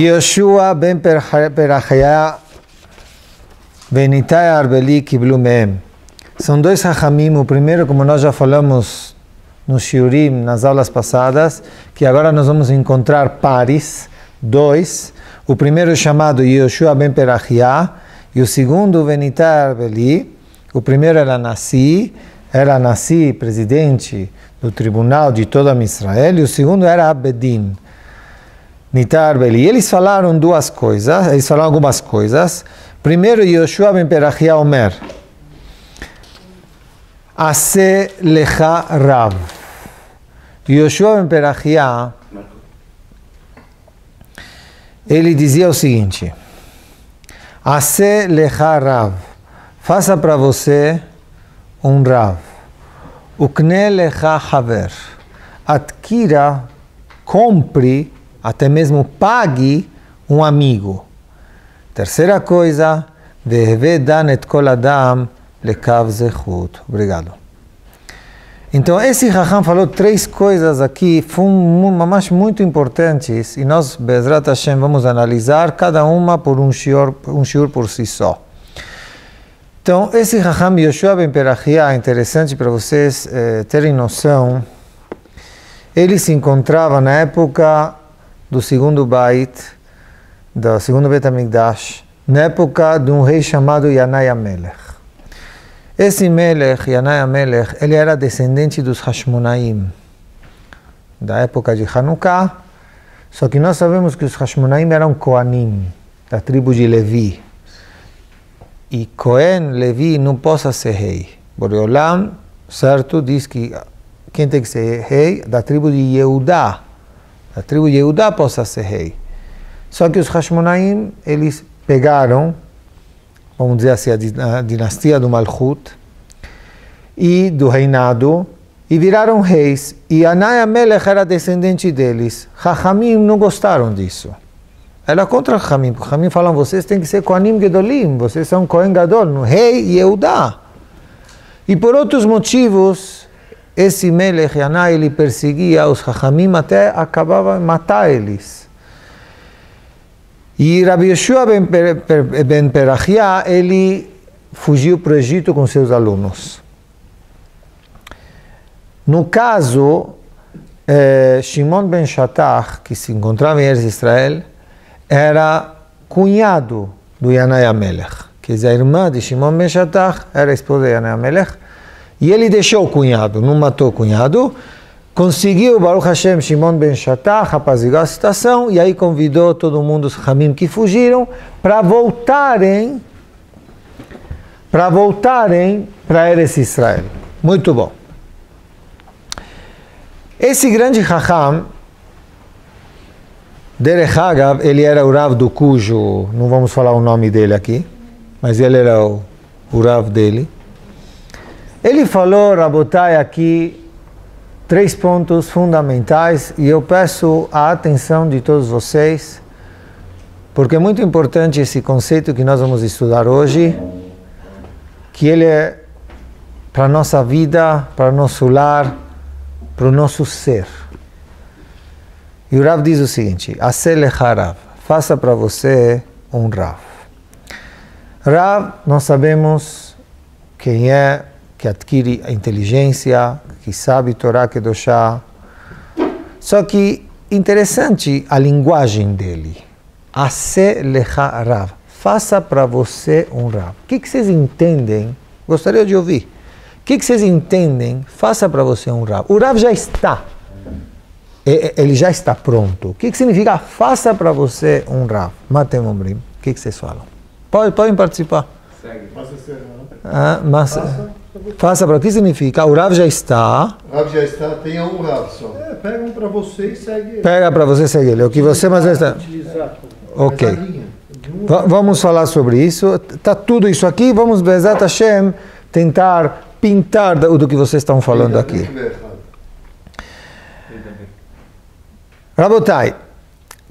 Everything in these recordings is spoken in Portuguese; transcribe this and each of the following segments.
Yoshua ben Perachia Benitai Arbeli Kiblu Mehem. São dois Hachamim. O primeiro, como nós já falamos no Shiurim, nas aulas passadas, que agora nós vamos encontrar pares, dois. O primeiro chamado Yoshua ben Perachia e o segundo Benitai Arbeli. O primeiro era Nassi, presidente do tribunal de toda Israel, e o segundo era Abedin. Nitai Arbeli. Eles falaram algumas coisas. Primeiro, Yoshua ben Perachia Omer, Ase lecha Rav. Yoshua ben Perachia, ele dizia o seguinte: Ase lecha Rav, faça para você um Rav. Ukne lecha Haver, adquira, compre, até mesmo pague um amigo. Terceira coisa, Veheve dan et kol adam lekav zechut. Obrigado. Então, esse Raham falou três coisas aqui, muito importantes, e nós, Bezrat Hashem, vamos analisar cada uma por um shiur por si só. Então, esse Raham Yoshua ben Perachia, é interessante para vocês terem noção, ele se encontrava na época do segundo Beit, do segundo Bet HaMikdash, na época de um rei chamado Yanai HaMelech. Esse Melech, Yanai HaMelech, ele era descendente dos Hashmonaim, da época de Hanukkah, só que nós sabemos que os Hashmonaim eram Koanim, da tribo de Levi. E Cohen, Levi, não possa ser rei. Boreolam, certo, diz que quem tem que ser rei? Da tribo de Yehudá. Da tribo de Yehudá possa ser rei. Só que os Hashmonaim, eles pegaram, vamos dizer assim, a dinastia do Malchut e do reinado e viraram reis. E Yanai HaMelech era descendente deles. Chachamim não gostaram disso. Era contra Chachamim. Chachamim falam, vocês têm que ser Kohanim Gedolim, vocês são Kohen Gadol, no rei Yehudá. E por outros motivos, esse Melech Yanai, ele perseguia os Chachamim até acabava de matar eles. E Rabbi Yoshua ben Perachia, ele fugiu para o Egito com seus alunos. No caso, Shimon ben Shattach, que se encontrava em Eretz Israel, era cunhado do Yanai HaMelech. Quer dizer, a irmã de Shimon ben Shattach era a esposa de Yanai HaMelech, e ele deixou o cunhado, não matou o cunhado. Conseguiu, Baruch Hashem, Shimon ben Shattach apaziguar a situação, e aí convidou todo mundo, os Hamim que fugiram, para voltarem para Eretz Israel. Muito bom. Esse grande Raham, Derech Hagav, ele era o Rav do Cujo, não vamos falar o nome dele aqui, mas ele era o Rav dele. Ele falou, Rabotai, aqui, três pontos fundamentais, e eu peço a atenção de todos vocês, porque é muito importante esse conceito que nós vamos estudar hoje, que ele é para a nossa vida, para o nosso lar, para o nosso ser. E o Rav diz o seguinte: Ase lecha Rav, faça para você um Rav. Rav, nós sabemos quem é, que adquire a inteligência, que sabe Torá Kedoshá. Só que interessante a linguagem dele. Ase lecha Rav, faça para você um Rav. O que vocês entendem? Gostaria de ouvir. O que vocês entendem? Faça para você um Rav. O Rav já está. Ele já está pronto. O que significa faça para você um Rav? Matem Omrim. O que vocês falam? Podem participar. Segue. Faça ser faça para o que significa? O Rav já está. O Rav já está, tenha um Rav só. Pega um para você e segue ele. Pega para você e segue ele. O que você mais está. Ok. Vamos falar sobre isso. Está tudo isso aqui. Vamos, Bezat Hashem, tentar pintar do que vocês estão falando aqui. Rabotai,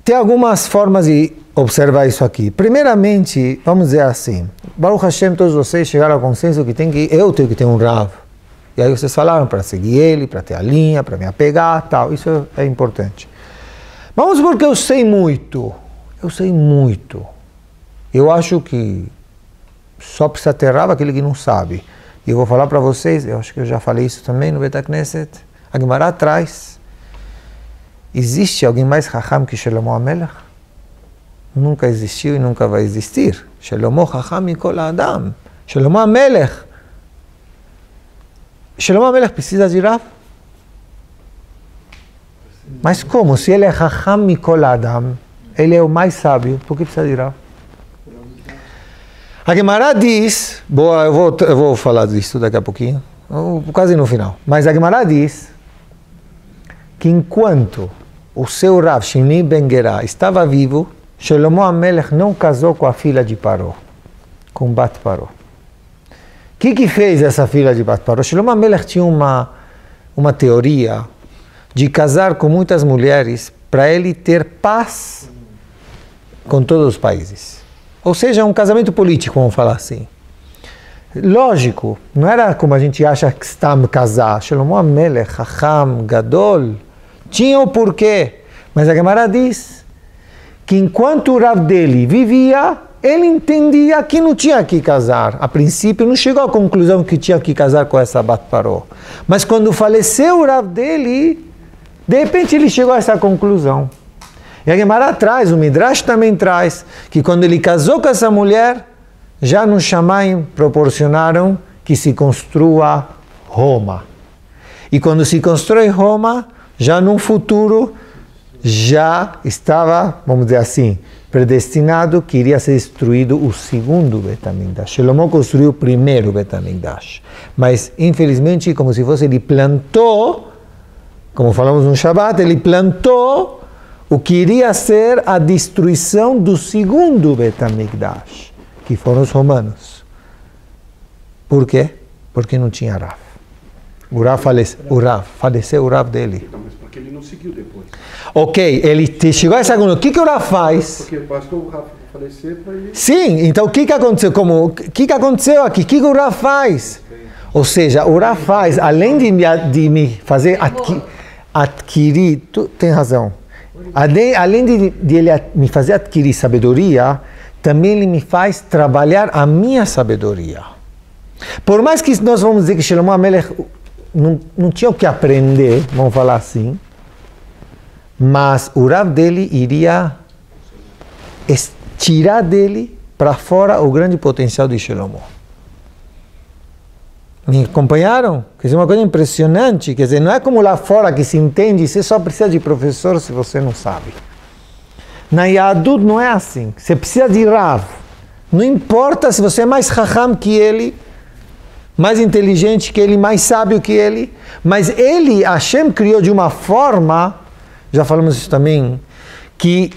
tem algumas formas de observar isso aqui. Primeiramente, vamos dizer assim, Baruch Hashem, todos vocês chegaram ao consenso que eu tenho que ter um Rav. E aí vocês falaram para seguir ele, para ter a linha, para me apegar, tal. Isso é importante. Vamos supor que eu sei muito. Eu sei muito. Eu acho que só precisa ter Rav aquele que não sabe. E eu vou falar para vocês, eu acho que eu já falei isso também no Bet HaKnesset, a Gemara traz, existe alguém mais Chacham que Shlomo HaMelech? Nunca existiu e nunca vai existir. Shlomo Chacham Mikol Adam. Shlomo HaMelech. Shlomo HaMelech precisa de Rav? Mas como? Se ele é Chacham Mikol Adam, ele é o mais sábio, por que precisa de Rav? A Gemara diz, eu vou falar disso daqui a pouquinho, quase no final, mas a Gemara diz que enquanto o seu Rav, Shimni Ben Gera, estava vivo, Shlomo HaMelech não casou com a filha de Paró, com Bat Paró. O que fez essa filha de Bat Paró? Shlomo HaMelech tinha uma teoria de casar com muitas mulheres para ele ter paz com todos os países. Ou seja, um casamento político, vamos falar assim. Lógico, não era como a gente acha que está a casar. Shlomo HaMelech, Chacham, Gadol, tinha o porquê. Mas a Gemara diz que enquanto o Rav dele vivia, ele entendia que não tinha que casar. A princípio, não chegou à conclusão que tinha que casar com essa Bat Paró. Mas quando faleceu o Rav dele, de repente ele chegou a essa conclusão. E a Gemara traz, o Midrash também traz, que quando ele casou com essa mulher, já no Shamayim proporcionaram que se construa Roma. E quando se constrói Roma, já no futuro, já estava, vamos dizer assim, predestinado que iria ser destruído o segundo Bet HaMikdash. Shlomo construiu o primeiro Bet HaMikdash. Mas, infelizmente, como se fosse, ele plantou, como falamos no Shabbat, ele plantou o que iria ser a destruição do segundo Bet HaMikdash, que foram os romanos. Por quê? Porque não tinha Rav. O Rav faleceu o Rav dele. Não, mas porque ele não seguiu depois. Ok, ele chegou a essa conclusão. O que o Rav faz? Porque bastou o Rav falecer para ele... Sim, então o que aconteceu? O que aconteceu aqui? O que o Rav faz? Ou seja, o Rav faz, além de me fazer adquirir... Tu tem razão. Além de ele me fazer adquirir sabedoria, também ele me faz trabalhar a minha sabedoria. Por mais que nós vamos dizer que Shlomo HaMelech não tinha o que aprender, vamos falar assim, mas o Rav dele iria tirar dele para fora o grande potencial de Shlomo. Me acompanharam? Quer dizer, uma coisa impressionante, quer dizer, não é como lá fora que se entende, você só precisa de professor se você não sabe. Na Yahadut não é assim, você precisa de Rav. Não importa se você é mais Chacham que ele, mais inteligente que ele, mais sábio que ele, mas ele, Hashem, criou de uma forma, já falamos isso também, que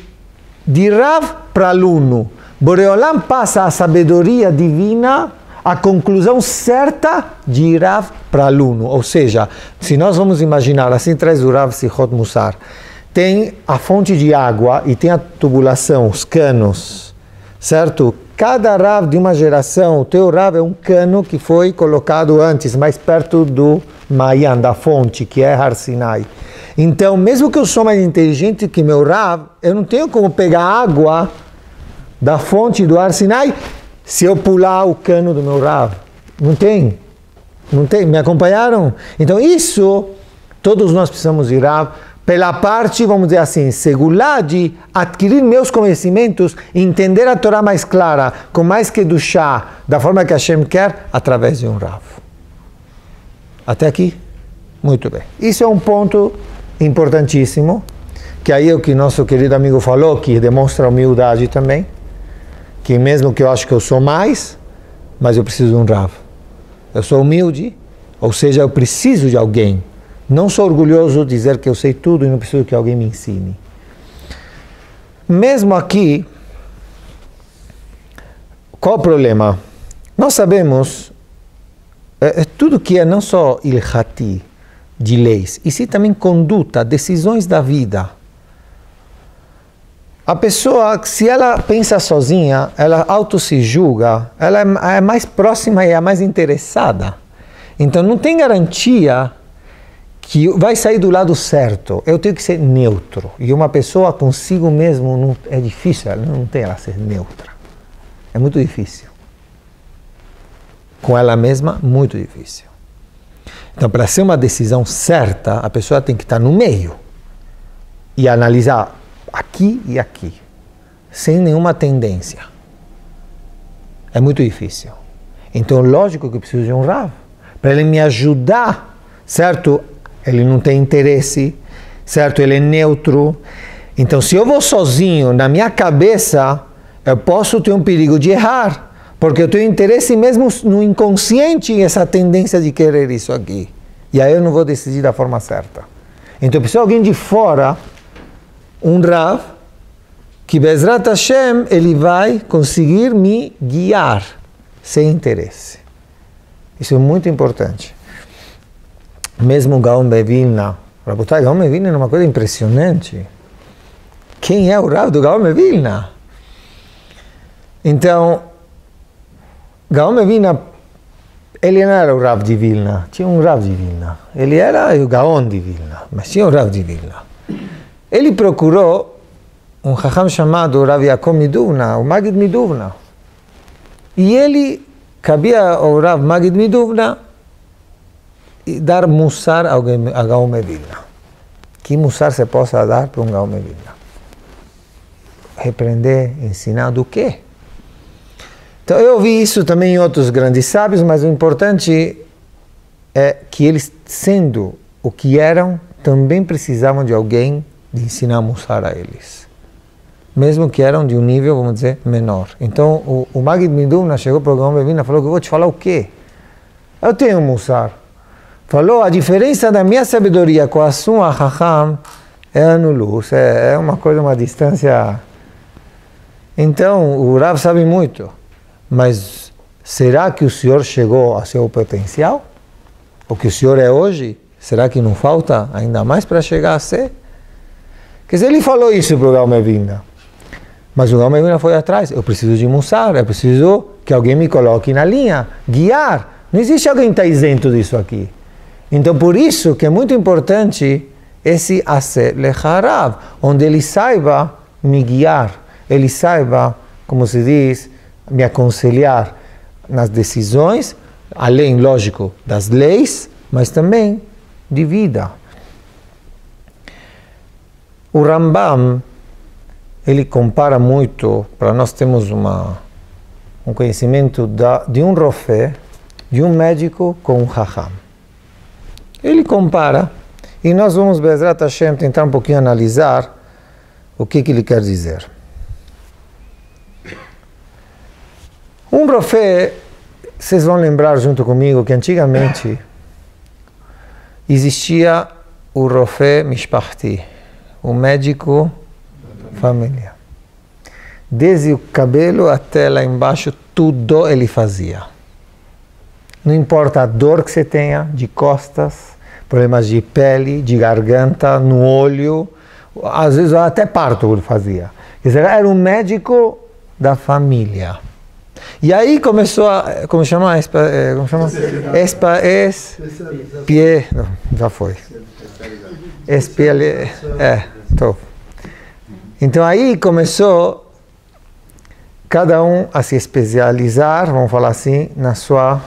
de Rav para aluno, Boreolam passa a sabedoria divina, a conclusão certa de Rav para aluno. Ou seja, se nós vamos imaginar, assim traz o Rav Sichot Musar, tem a fonte de água e tem a tubulação, os canos, certo? Cada Rav de uma geração, o teu Rav é um cano que foi colocado antes, mais perto do Mayan, da fonte, que é Har Sinai. Então, mesmo que eu sou mais inteligente que meu Rav, eu não tenho como pegar água da fonte do Har Sinai se eu pular o cano do meu Rav. Não tem. Não tem. Me acompanharam? Então isso, todos nós precisamos de Rav, pela parte, vamos dizer assim, segulá de adquirir meus conhecimentos, entender a Torá mais clara, com mais kedushá, da forma que Hashem quer, através de um Rav. Até aqui? Muito bem. Isso é um ponto importantíssimo, que aí é o que nosso querido amigo falou, que demonstra humildade também, que mesmo que eu acho que eu sou mais, mas eu preciso de um Rav. Eu sou humilde, ou seja, eu preciso de alguém. Não sou orgulhoso de dizer que eu sei tudo e não preciso que alguém me ensine. Mesmo aqui, qual o problema? Nós sabemos tudo que é não só ilhati, de leis, e sim também conduta, decisões da vida. A pessoa, se ela pensa sozinha, ela auto se julga, ela é mais próxima e é a mais interessada. Então não tem garantia que vai sair do lado certo. Eu tenho que ser neutro. E uma pessoa consigo mesmo não, é difícil, ela não tem ela ser neutra. É muito difícil. Com ela mesma, muito difícil. Então, para ser uma decisão certa, a pessoa tem que estar no meio e analisar aqui e aqui, sem nenhuma tendência. É muito difícil. Então, lógico que eu preciso de um Rav, para ele me ajudar, certo? Ele não tem interesse, certo? Ele é neutro. Então, se eu vou sozinho, na minha cabeça, eu posso ter um perigo de errar, porque eu tenho interesse mesmo no inconsciente em essa tendência de querer isso aqui. E aí eu não vou decidir da forma certa. Então, eu preciso de alguém de fora, um Rav, que Bezrat Hashem, ele vai conseguir me guiar sem interesse. Isso é muito importante. Mesmo Gaon Bevilna, Rabotai, Gaon Bevilna é uma coisa impressionante. Quem é o Rav do Gaon Bevilna? Então, Gaon Bevilna, ele não era o Rav de Vilna, tinha um Rav de Vilna. Ele era o Gaon de Vilna, mas tinha um Rav de Vilna. Ele procurou um Chacham chamado Rav Yaakov Miduvna, o Magid Miduvna. E ele cabia ao Rav Magid Miduvna dar mussar a Gaon Bevilna. Que mussar se possa dar para um Gaon Bevilna? Repreender, ensinar do quê? Então eu ouvi isso também em outros grandes sábios, mas o importante é que eles, sendo o que eram, também precisavam de alguém de ensinar mussar a eles. Mesmo que eram de um nível, vamos dizer, menor. Então o Magid Miduvna chegou para o Gaon Bevilna e falou que eu vou te falar o quê? Eu tenho mussar. Falou, a diferença da minha sabedoria com a sua Chacham é ano-luz, é uma coisa, uma distância. Então, o Rav sabe muito, mas será que o senhor chegou ao seu potencial? O que o senhor é hoje? Será que não falta ainda mais para chegar a ser? Quer dizer, ele falou isso para o Gaon Bevilna, mas o Gaon Bevilna foi atrás. Eu preciso de mussar, eu preciso que alguém me coloque na linha, guiar. Não existe alguém que está isento disso aqui. Então, por isso que é muito importante esse Aseh Lecha Rav, onde ele saiba me guiar, ele saiba, como se diz, me aconselhar nas decisões, além, lógico, das leis, mas também de vida. O Rambam, ele compara muito, para nós temos um conhecimento de um rofé, de um médico com um Chacham. Ele compara, e nós vamos, Bezrat Hashem, tentar um pouquinho analisar o que ele quer dizer. Um rofé, vocês vão lembrar junto comigo que antigamente existia o rofé mishpachti, o médico família. Desde o cabelo até lá embaixo, tudo ele fazia. Não importa a dor que você tenha, de costas, problemas de pele, de garganta, no olho, às vezes até parto ele fazia. Quer dizer, era um médico da família. E aí começou a, como chama? Já foi. Então aí começou cada um a se especializar, vamos falar assim, na sua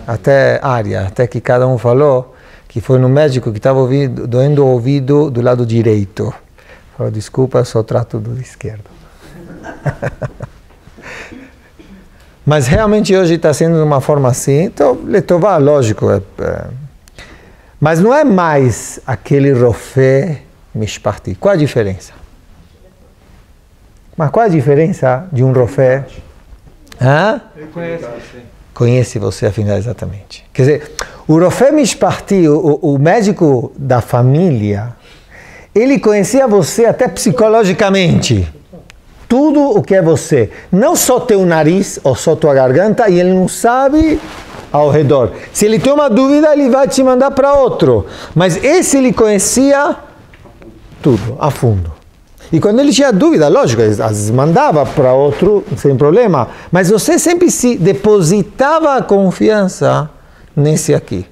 até área, até que cada um falou que foi no médico que estava doendo o ouvido do lado direito. Falou, desculpa, eu só trato do esquerdo. Mas realmente hoje está sendo de uma forma assim, então, letová, lógico. Mas não é mais aquele rofé mishpachti. Qual a diferença? Mas qual a diferença de um rofé? Ele conhece você. Conhece você, afinal, exatamente. Quer dizer, o rofé mishpachti, o médico da família, ele conhecia você até psicologicamente. Tudo o que é você. Não só teu nariz ou só tua garganta, e ele não sabe ao redor. Se ele tem uma dúvida, ele vai te mandar para outro. Mas esse ele conhecia tudo, a fundo. E quando ele tinha dúvida, lógico, às vezes mandava para outro, sem problema. Mas você sempre se depositava a confiança nesse aqui.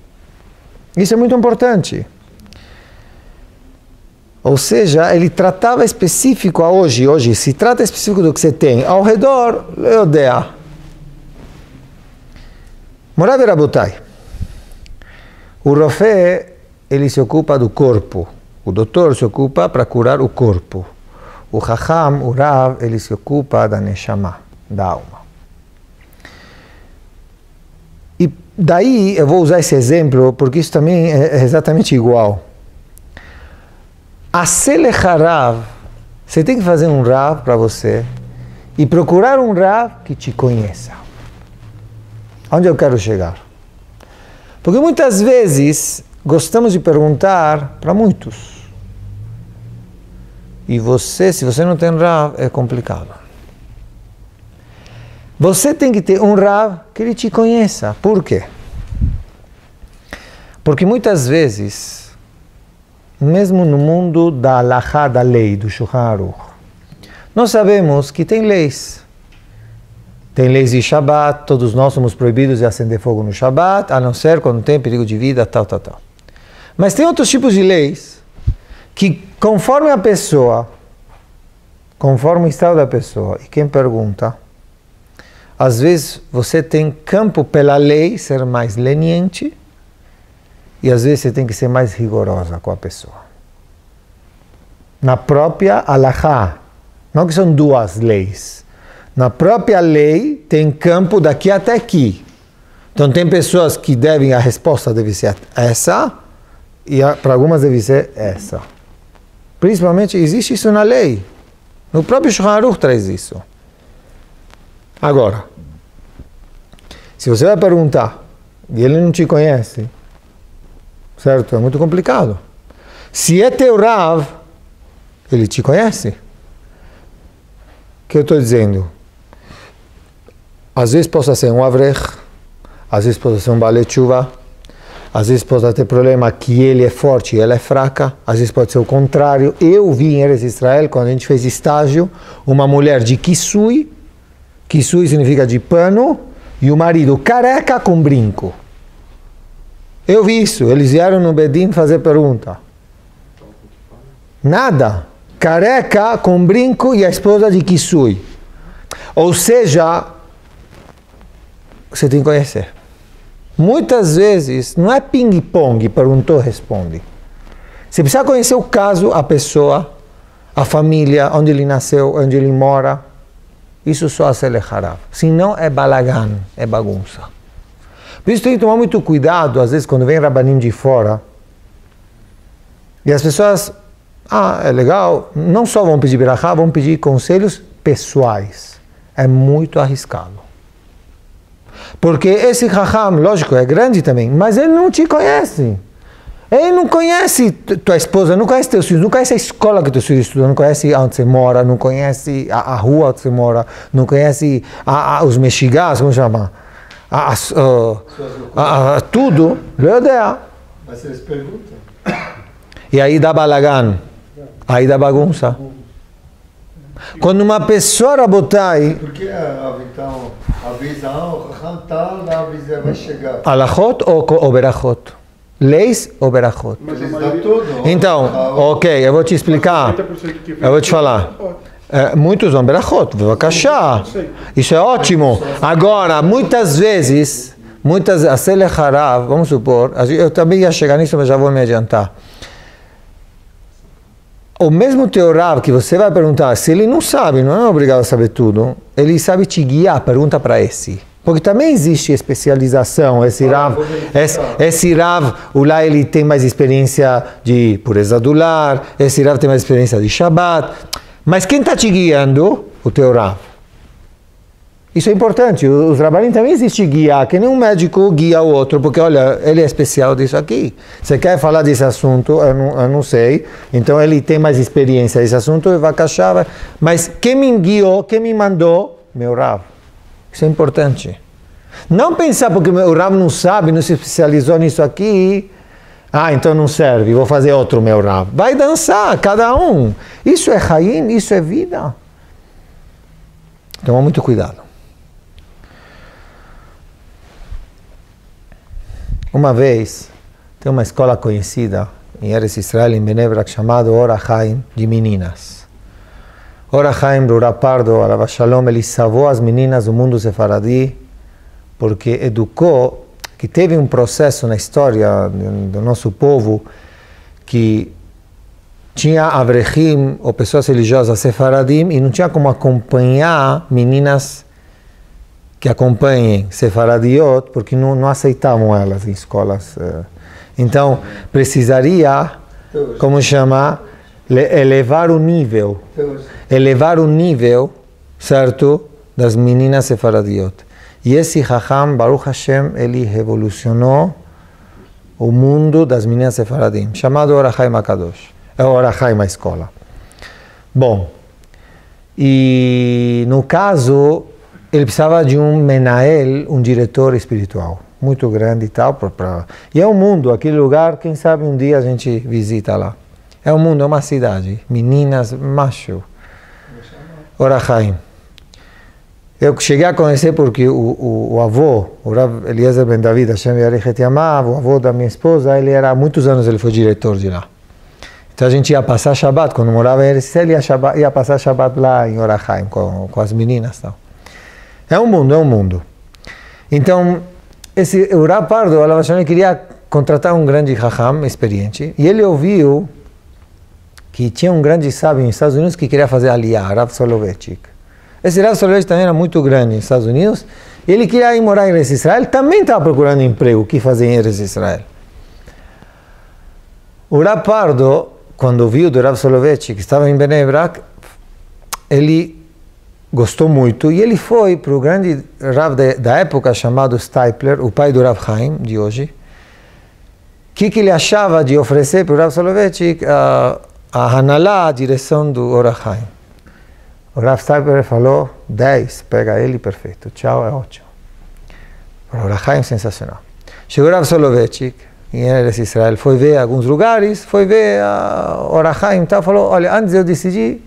Isso é muito importante. Ou seja, ele tratava específico a hoje se trata específico do que você tem ao redor, eu odeio. Morav Rabotai. O Rofé, ele se ocupa do corpo. O doutor se ocupa para curar o corpo. O Chacham, o Rav, ele se ocupa da Neshama, da alma. E daí eu vou usar esse exemplo porque isso também é exatamente igual. A Selecharav, você tem que fazer um Rav para você e procurar um Rav que te conheça. Onde eu quero chegar? Porque muitas vezes gostamos de perguntar para muitos. E você, se você não tem Rav, é complicado. Você tem que ter um Rav que ele te conheça. Por quê? Porque muitas vezes, mesmo no mundo da halachá, da lei, do Shulchan Aruch, nós sabemos que tem leis. Tem leis de Shabbat, todos nós somos proibidos de acender fogo no Shabbat, a não ser quando tem perigo de vida, tal. Mas tem outros tipos de leis que, conforme a pessoa, conforme o estado da pessoa, e quem pergunta, às vezes você tem campo pela lei ser mais leniente e às vezes você tem que ser mais rigorosa com a pessoa. Na própria halachá, não que são duas leis. Na própria lei tem campo daqui até aqui. Então tem pessoas que devem, a resposta deve ser essa, e para algumas deve ser essa. Principalmente existe isso na lei. No próprio Shulchan Aruch traz isso. Agora, se você vai perguntar, e ele não te conhece, certo? É muito complicado. Se é teu Rav, ele te conhece. O que eu estou dizendo? Às vezes possa ser um avrech, às vezes pode ser um balei tshuva, às vezes pode ter problema que ele é forte e ela é fraca, às vezes pode ser o contrário. Eu vi em Eretz Israel, quando a gente fez estágio, uma mulher de kisui significa de pano, e o marido careca com brinco. Eu vi isso, eles vieram no Bedin fazer pergunta. Nada. Careca com brinco e a esposa de kisui. Ou seja, você tem que conhecer. Muitas vezes, não é ping-pong, perguntou, responde. Você precisa conhecer o caso, a pessoa, a família, onde ele nasceu, onde ele mora. Isso só a Selecharav. Senão é balagan, é bagunça. Por isso tem que tomar muito cuidado, às vezes, quando vem rabanim de fora, e as pessoas, é legal, não só vão pedir berachá, vão pedir conselhos pessoais. É muito arriscado. Porque esse Chacham, lógico, é grande também, mas ele não te conhece. Ele não conhece tua esposa, não conhece teus filhos, não conhece a escola que teus filhos estudam, não conhece onde você mora, não conhece a rua onde você mora, não conhece os mexigás, como chama? Tudo. Mas eles perguntam. E aí dá balagan, aí dá bagunça. Quando uma pessoa Rabotai... Por que então avisa, o Chacham tal, vai chegar? Alachot ou berachot? Leis ou berachot? Mas eles dão tudo. Então, ok, eu vou te explicar. Eu vou te falar. Muitos vão berachot, bevakashá. Isso é ótimo. Agora, muitas vezes, a Selecharav, vamos supor, eu também ia chegar nisso, mas já vou me adiantar. O mesmo teu Rav que você vai perguntar, se ele não sabe, não é obrigado a saber tudo, ele sabe te guiar, pergunta para esse. Porque também existe especialização, esse Rav, lá ele tem mais experiência de pureza do lar, esse Rav tem mais experiência de Shabbat, mas quem está te guiando? O teu Rav. Isso é importante, os Rabanim também existe guiar, que nem um médico guia o outro, porque olha, ele é especial disso aqui. Você quer falar desse assunto, eu não sei, então ele tem mais experiência desse assunto, vai cachar, mas quem me guiou, quem me mandou? Meu Rav. Isso é importante. Não pensar porque o Rav não sabe, não se especializou nisso aqui, então não serve, vou fazer outro meu Rav. Vai dançar, cada um. Isso é Chaim, isso é vida. Toma muito cuidado. Uma vez, tem uma escola conhecida, em Eretz Israel, em Bnei Brak, chamado Or HaChaim, de meninas. Or HaChaim, do Rav Pardo, Alav Shalom, ele salvou as meninas do mundo sefaradi, porque educou, que teve um processo na história do nosso povo, que tinha avrechim, ou pessoas religiosas sefaradim, e não tinha como acompanhar meninas que acompanhem sefaradiot, porque não aceitavam elas em escolas. Então, precisaria, como chama, elevar o nível, certo, das meninas sefaradiot. E esse Chacham, Baruch Hashem, ele revolucionou o mundo das meninas sefaradim, chamado Or HaChaim HaKadosh. É Or HaChaim a escola. Bom, e no caso, ele precisava de um menael, um diretor espiritual, muito grande e tal. E é um mundo, aquele lugar, quem sabe um dia a gente visita lá. É um mundo, é uma cidade, meninas, macho. Or HaChaim. Eu cheguei a conhecer porque o avô, o Rav Eliezer Ben David, Hashem Yarichet Yamav, o avô da minha esposa, ele era, há muitos anos ele foi diretor de lá. Então a gente ia passar Shabbat, quando morava em Eretz Israel, ia passar Shabbat lá em Or HaChaim, com as meninas e tal. É um mundo. Então, o Rav Pardo, ele queria contratar um grande Chacham experiente, e ele ouviu que tinha um grande sábio nos Estados Unidos que queria fazer Aliyah, Rav Soloveitchik. Esse Rav Soloveitchik também era muito grande nos Estados Unidos, e ele queria ir morar em Eretz Israel, também estava procurando emprego, o que fazer em Eretz Israel. O Rav Pardo, quando viu do Rav Soloveitchik, que estava em Bnei Brak, ele gostou muito, e ele foi para o grande Rav da época, chamado Stipler, o pai do Rav Chaim, de hoje. O que ele achava de oferecer para o Rav Soloveitchik a Hanalá, a direção do Or HaChaim? O Rav Stipler falou, 10, pega ele, perfeito, tchau, é ótimo. O Or HaChaim, sensacional. Chegou o Rav Soloveitchik, em Eretz Israel, foi ver alguns lugares, foi ver a Or HaChaim, tá? Falou, olha, antes de eu decidir,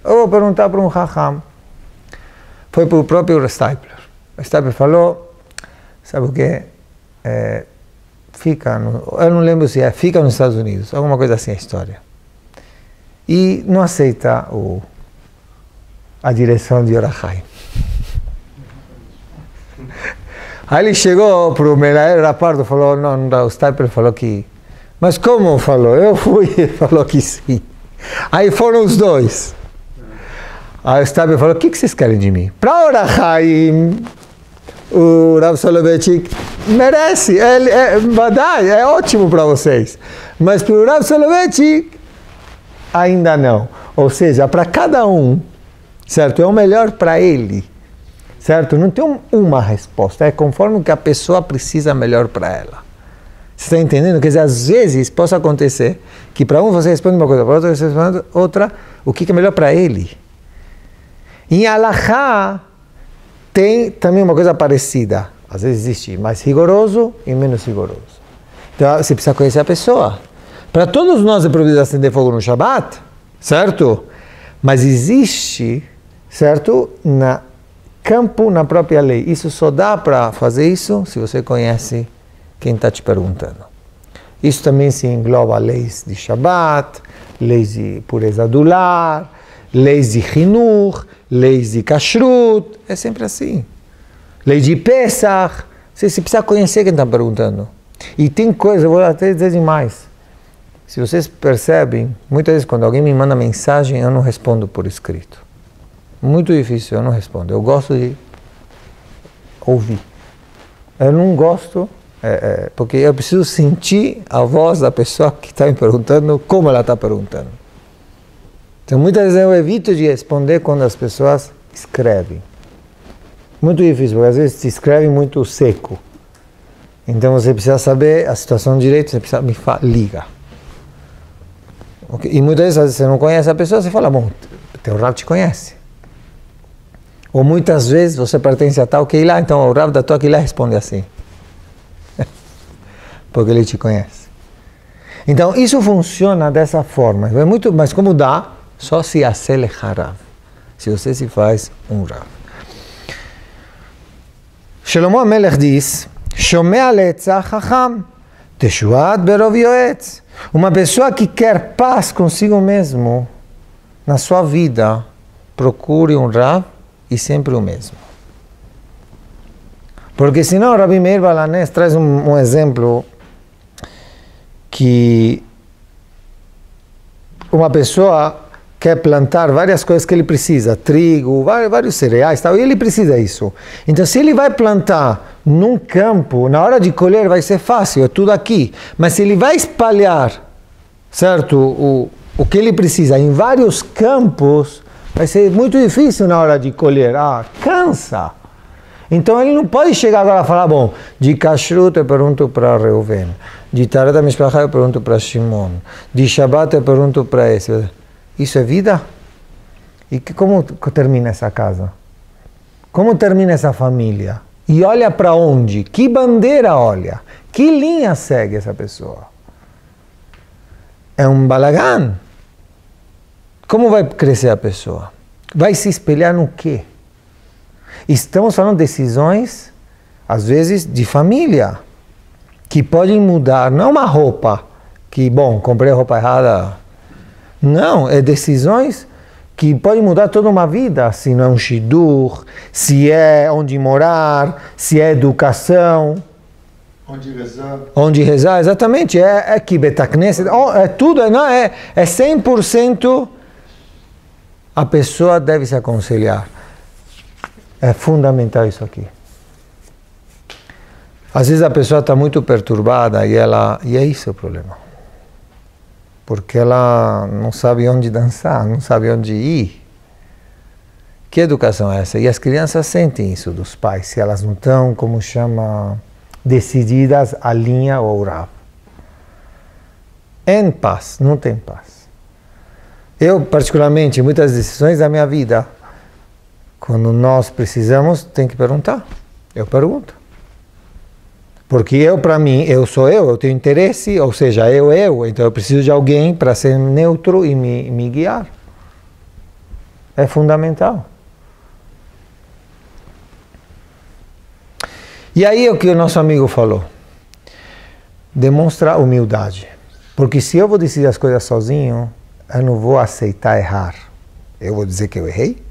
eu vou perguntar para um Chacham. Foi para o próprio Stipler. O Stipler falou, sabe o que? Eu não lembro se fica nos Estados Unidos, alguma coisa assim a história. E não aceita a direção de Or HaChaim. Aí ele chegou para o Menael Rav Pardo, falou, não, o Stipler falou que... Mas como falou? Eu fui, ele falou que sim. Aí foram os dois. Aí o Stipler falou, o que vocês querem de mim? Para Or HaChaim, o Rav Soloveitchik merece, é ótimo para vocês. Mas para o Rav Soloveitchik, ainda não. Ou seja, para cada um, certo? É o melhor para ele, certo? Não tem uma resposta, é conforme o que a pessoa precisa melhor para ela. Você está entendendo? Quer dizer, às vezes pode acontecer que para um você responde uma coisa, para outro você responde outra, o que é melhor para ele. Em Halachá tem também uma coisa parecida. Às vezes existe mais rigoroso e menos rigoroso. Então você precisa conhecer a pessoa. Para todos nós é proibido acender fogo no Shabbat, certo? Mas existe, certo? Na campo, na própria lei. Isso só dá para fazer isso se você conhece quem está te perguntando. Isso também se engloba leis de Shabbat, leis de pureza do lar, leis de Hinur, leis de Kashrut, é sempre assim. Lei de Pesach, você precisa conhecer quem está perguntando. E tem coisa, eu vou até dizer demais. Se vocês percebem, muitas vezes quando alguém me manda mensagem, eu não respondo por escrito. Muito difícil, eu não respondo. Eu gosto de ouvir. Eu não gosto, porque eu preciso sentir a voz da pessoa que está me perguntando, como ela está perguntando. Então, muitas vezes eu evito de responder quando as pessoas escrevem. Muito difícil, porque às vezes se escreve muito seco. Então, você precisa saber a situação direito, você precisa liga. Okay? E muitas vezes você não conhece a pessoa, você fala, bom, teu Rav te conhece. Ou muitas vezes você pertence a tal Keilah, então o Rav da tua Keilah responde assim. Porque ele te conhece. Então, isso funciona dessa forma. É muito, mas como dá? Só se acelera Rav. Se você se faz um Rav. Shlomo HaMelech diz, Shomea le'etzah chacham, Teshuat berov yoetz. Uma pessoa que quer paz consigo mesmo, na sua vida, procure um Rav e sempre o mesmo. Porque senão Rabi Meir Baal HaNes traz um exemplo que uma pessoa quer plantar várias coisas que ele precisa, trigo, vários cereais, tal, e ele precisa disso. Então, se ele vai plantar num campo, na hora de colher vai ser fácil, é tudo aqui. Mas se ele vai espalhar, certo, o que ele precisa em vários campos, vai ser muito difícil na hora de colher. Cansa. Então, ele não pode chegar agora e falar, bom, de Kashrut eu pergunto para Reuven, de Tarat HaMishpacha eu pergunto para Shimon, de Shabbat eu pergunto para esse. Isso é vida? E como termina essa casa? Como termina essa família? E olha para onde? Que bandeira olha? Que linha segue essa pessoa? É um balagã. Como vai crescer a pessoa? Vai se espelhar no quê? Estamos falando de decisões, às vezes, de família, que podem mudar, não uma roupa, que, bom, comprei a roupa errada. Não, é decisões que podem mudar toda uma vida, se não é um shidur, se é onde morar, se é educação. Onde rezar. Onde rezar, exatamente, é que Betakneset, é tudo, é 100% a pessoa deve se aconselhar. É fundamental isso aqui. Às vezes a pessoa está muito perturbada e é isso o problema. Porque ela não sabe onde dançar, não sabe onde ir. Que educação é essa? E as crianças sentem isso dos pais, se elas não estão, como chama, decididas a linha ou Rav. Em paz, não tem paz. Eu, particularmente, muitas decisões da minha vida, quando nós precisamos, tem que perguntar. Eu pergunto. Porque para mim, eu sou eu tenho interesse, ou seja, então eu preciso de alguém para ser neutro e me guiar. É fundamental. E aí o que o nosso amigo falou? Demonstra humildade. Porque se eu vou decidir as coisas sozinho, eu não vou aceitar errar. Eu vou dizer que eu errei?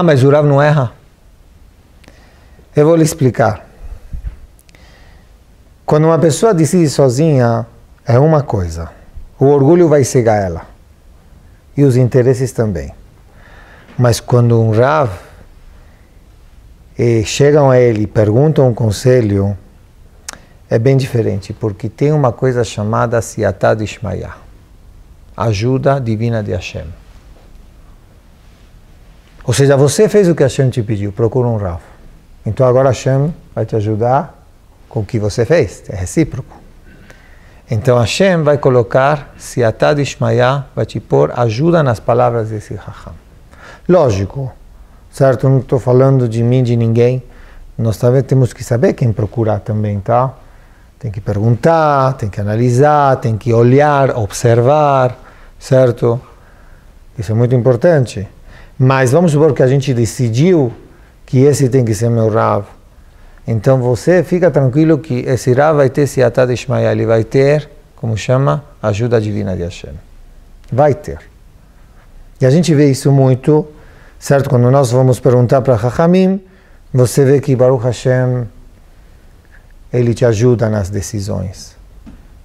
Mas o Rav não erra. Eu vou lhe explicar. Quando uma pessoa decide sozinha, é uma coisa. O orgulho vai cegar ela. E os interesses também. Mas quando um Rav chegam a ele e perguntam um conselho, é bem diferente, porque tem uma coisa chamada Siyatá Dishmaya, ajuda divina de Hashem. Ou seja, você fez o que Hashem te pediu, procura um Rav. Então agora Hashem vai te ajudar com o que você fez, é recíproco. Então Hashem vai colocar, Siyatá Dishmaya, vai te pôr ajuda nas palavras desse Raham. Lógico, certo? Não estou falando de mim, de ninguém. Nós também temos que saber quem procurar também, tá? Tem que perguntar, tem que analisar, tem que olhar, observar, certo? Isso é muito importante. Mas vamos supor que a gente decidiu que esse tem que ser meu Rav. Então você fica tranquilo que esse Rav vai ter Siyatá Dishmaya, ele vai ter, como chama, ajuda divina de Hashem. Vai ter. E a gente vê isso muito, certo? Quando nós vamos perguntar para Chachamim, você vê que Baruch Hashem, ele te ajuda nas decisões.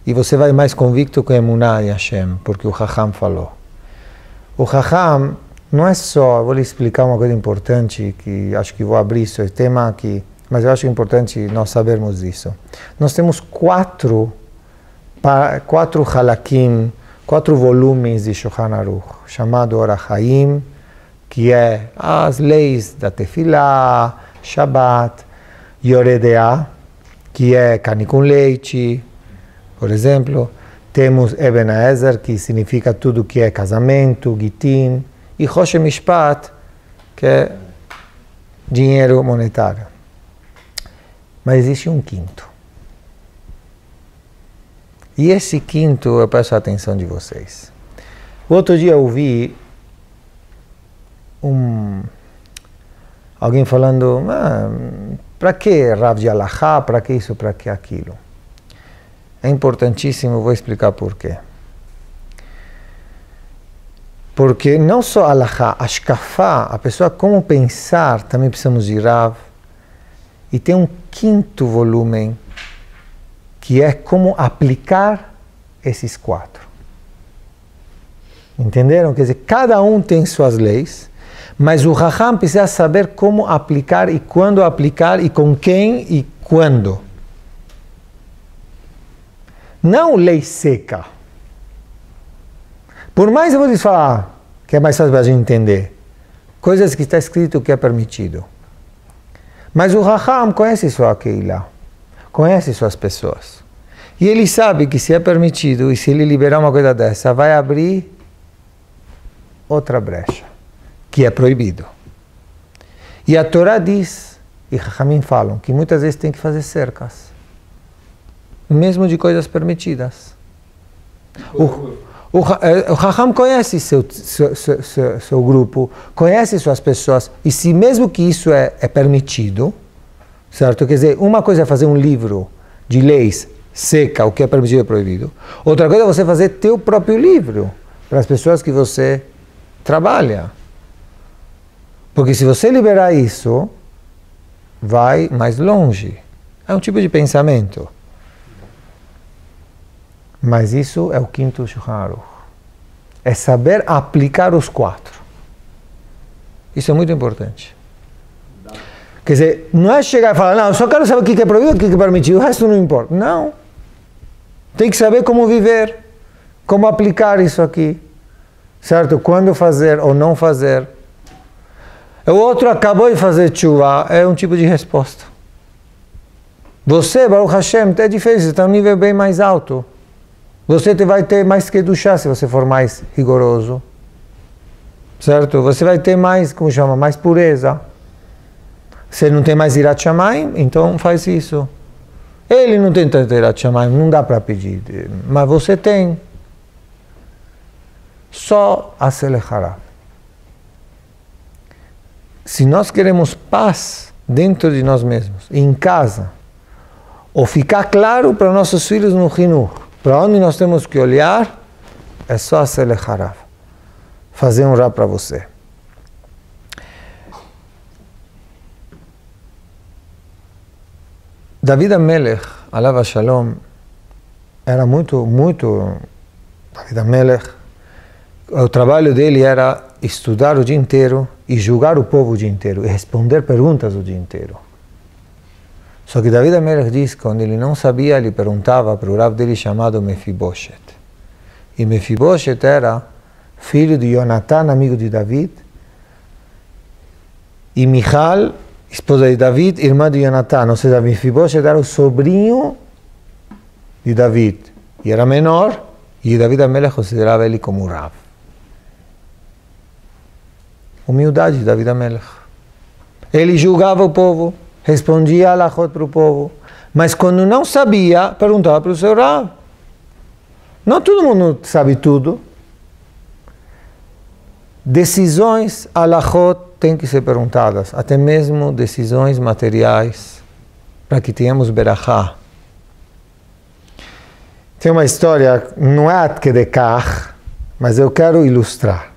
E você vai mais convicto com Emuná em Hashem, porque o Chacham falou. O Chacham não é só, vou lhe explicar uma coisa importante, que acho que vou abrir esse tema aqui, mas eu acho importante nós sabermos isso. Nós temos quatro halakim, 4 volumes de Shulchan Aruch, chamado Orach Chaim, que é as leis da Tefilá, Shabbat, Yoredea, que é carne com leite, por exemplo. Temos Eben Haezer, que significa tudo que é casamento, Gitin, e Choshen Mishpat, que é dinheiro monetário. Mas existe um quinto. E esse quinto, eu peço a atenção de vocês. O outro dia eu ouvi alguém falando, para que Rav de Alahá, para que isso, para que aquilo? é importantíssimo, vou explicar por quê. Porque não só alahá, ashkafá, a pessoa como pensar, também precisamos de Rav. E tem um quinto volume, que é como aplicar esses 4. Entenderam? Quer dizer, cada um tem suas leis, mas o Raham precisa saber como aplicar e quando aplicar e com quem e quando. Não lei seca. Por mais eu vou lhes falar, que é mais fácil para a gente entender, coisas que está escrito que é permitido. Mas o Raham conhece sua Keilah, conhece suas pessoas. E ele sabe que se é permitido, e se ele liberar uma coisa dessa, vai abrir outra brecha, que é proibido. E a Torá diz, e Rahamim falam, que muitas vezes tem que fazer cercas, mesmo de coisas permitidas. O Raham conhece seu grupo, conhece suas pessoas, e se mesmo que isso é permitido, certo? Quer dizer, uma coisa é fazer um livro de leis seca, o que é permitido e proibido. Outra coisa é você fazer teu próprio livro para as pessoas que você trabalha. Porque se você liberar isso, vai mais longe. É um tipo de pensamento. Mas isso é o quinto Shulchan Aruch. É saber aplicar os 4. Isso é muito importante. Quer dizer, não é chegar e falar, não, eu só quero saber o que é proibido e o que é permitido, o resto não importa. Não. Tem que saber como viver, como aplicar isso aqui. Certo? Quando fazer ou não fazer. O outro acabou de fazer tshuva, é um tipo de resposta. Você, Baruch Hashem, é diferente, você está em um nível bem mais alto. Você vai ter mais kedushá se você for mais rigoroso. Certo? Você vai ter mais, como chama, mais pureza. Se não tem mais Irat Shamayim, então faz isso. Ele não tem tanto Irat Shamayim, não dá para pedir. Mas você tem. Só a Selecharav. Se nós queremos paz dentro de nós mesmos, em casa, ou ficar claro para nossos filhos no Hinuch, para onde nós temos que olhar, é só a Selecharav. Fazer um rá para você. David HaMelech, Alav Shalom, era muito... David HaMelech, o trabalho dele era estudar o dia inteiro e julgar o povo o dia inteiro e responder perguntas o dia inteiro. Só que David HaMelech diz que quando ele não sabia, ele perguntava para o Rav dele chamado Mefiboshet. E Mefiboshet era filho de Jonathan, amigo de David, e Michal, esposa de David, irmã de Jonathan. Ou seja, Mefiboshet era o sobrinho de David. E era menor, e David HaMelech considerava ele como Rav. Humildade de David HaMelech. Ele julgava o povo, respondia alachot para o povo, mas quando não sabia, perguntava para o seu Rav. Não todo mundo sabe tudo. Decisões alachot têm que ser perguntadas, até mesmo decisões materiais, para que tenhamos berachá. Tem uma história, não é ad kedekach, mas eu quero ilustrar.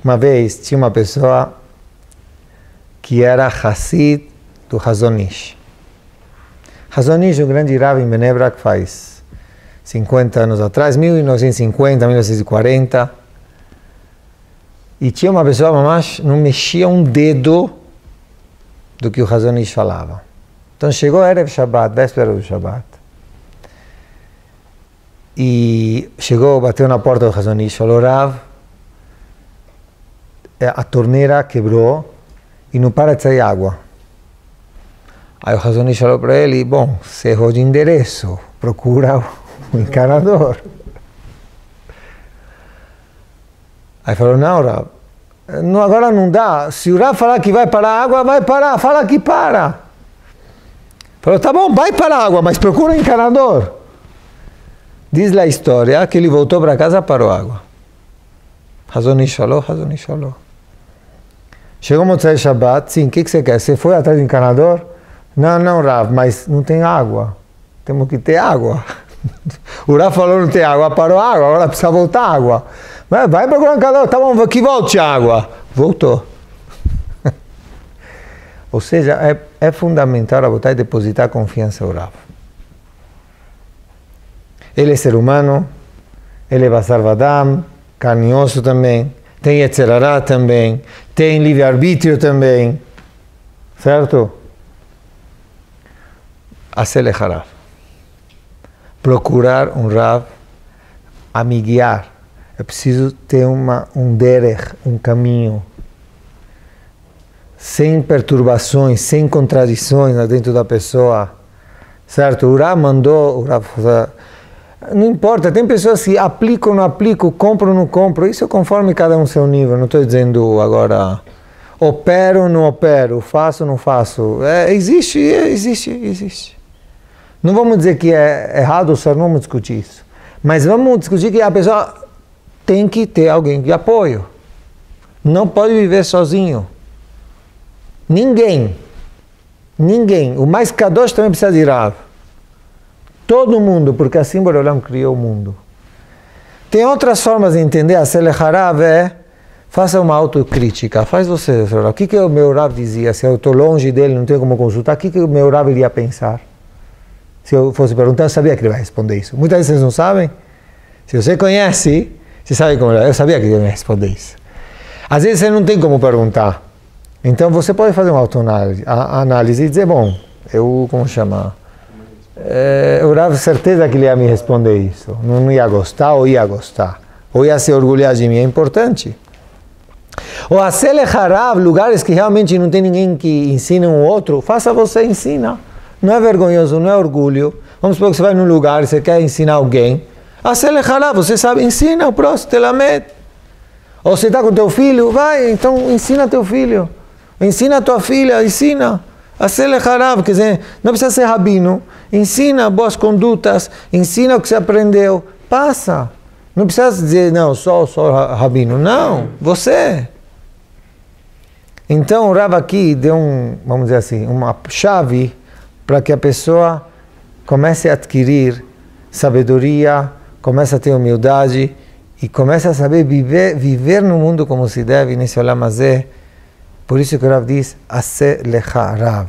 Uma vez tinha uma pessoa que era Hassid do Hazon Ish. Hazon Ish, um grande Rav em Bnei Brak, faz 50 anos atrás, 1950, 1940. E tinha uma pessoa, mas não mexia um dedo do que o Hazon Ish falava. Então chegou Erev Shabbat, véspera do Shabbat. E chegou, bateu na porta do Hazon Ish, falou, Rav, a torneira quebrou e não para de sair água. Aí o Hazon Ish falou para ele, bom, você errou de endereço, procura o encanador. Aí falou, não, Rav, agora não dá, se o Rav falar que vai parar a água, vai parar, fala que para. Falou, tá bom, vai parar a água, mas procura o encanador. Diz a história que ele voltou para casa e parou a água. Hazon Ish falou, Hazon Ish falou. Chegou Motzai Shabbat, sim, o que você quer? Você foi atrás do encanador? Não, Rav, mas não tem água. Temos que ter água. O Rav falou não tem água, parou a água, agora precisa voltar água. Mas vai procurar um calor, tá bom, que volte a água. Voltou. Ou seja, é fundamental botar e depositar confiança no Rav. Ele é ser humano, ele é Basar Vadam, carne e osso também, tem Yetzer Hara também, tem livre-arbítrio também, certo? Hacer Rav. Procurar um Rav, amiguear. É preciso ter um derech, um caminho, sem perturbações, sem contradições dentro da pessoa, certo? O Rav mandou, não importa, tem pessoas que aplicam ou não aplicam, compram ou não compram, isso é conforme cada um seu nível, não estou dizendo agora opero ou não opero, faço ou não faço, existe. Não vamos dizer que é errado ou certo, não vamos discutir isso, mas vamos discutir que a pessoa tem que ter alguém de apoio, não pode viver sozinho, ninguém, o mais kadosh também precisa de Rav. Todo mundo, porque assim Boreolam criou o mundo. Tem outras formas de entender, a Selecharav faça uma autocrítica, faz você, o que o meu Rav dizia, se eu estou longe dele, não tenho como consultar, o que o meu Rav iria pensar? Se eu fosse perguntar, eu sabia que ele vai responder isso. Muitas vezes vocês não sabem, se você conhece, você sabe como eu sabia que ele ia responder isso. Às vezes você não tem como perguntar, então você pode fazer uma autoanálise e dizer, bom, como chama? Eu dava certeza que ele ia me responder isso. Não ia gostar ou ia gostar. Ou ia se orgulhar de mim. É importante. Ou a Selecharav, lugares que realmente não tem ninguém que ensine um outro, faça você ensina. Não é vergonhoso, não é orgulho. Vamos supor que você vai num lugar e você quer ensinar alguém. A Selecharav, você sabe, ensina o próximo, telamed. Ou você está com teu filho, vai, então ensina teu filho. Ensina tua filha, ensina. A Selecharav, quer dizer, não precisa ser rabino, ensina boas condutas, ensina o que você aprendeu, passa. Não precisa dizer, não, só rabino, não, você. Então o Rav aqui deu vamos dizer assim, uma chave para que a pessoa comece a adquirir sabedoria, comece a ter humildade e comece a saber viver no mundo como se deve, nesse olam hazeh. Por isso que o Rav diz, Aseh lecha Rav.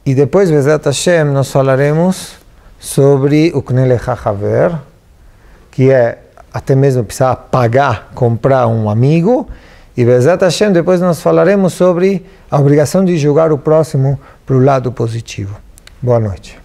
E depois, Bezrat Hashem, nós falaremos sobre o Kne lecha Haver, que é até mesmo precisar pagar, comprar um amigo. E Bezrat Hashem, depois nós falaremos sobre a obrigação de julgar o próximo para o lado positivo. Boa noite.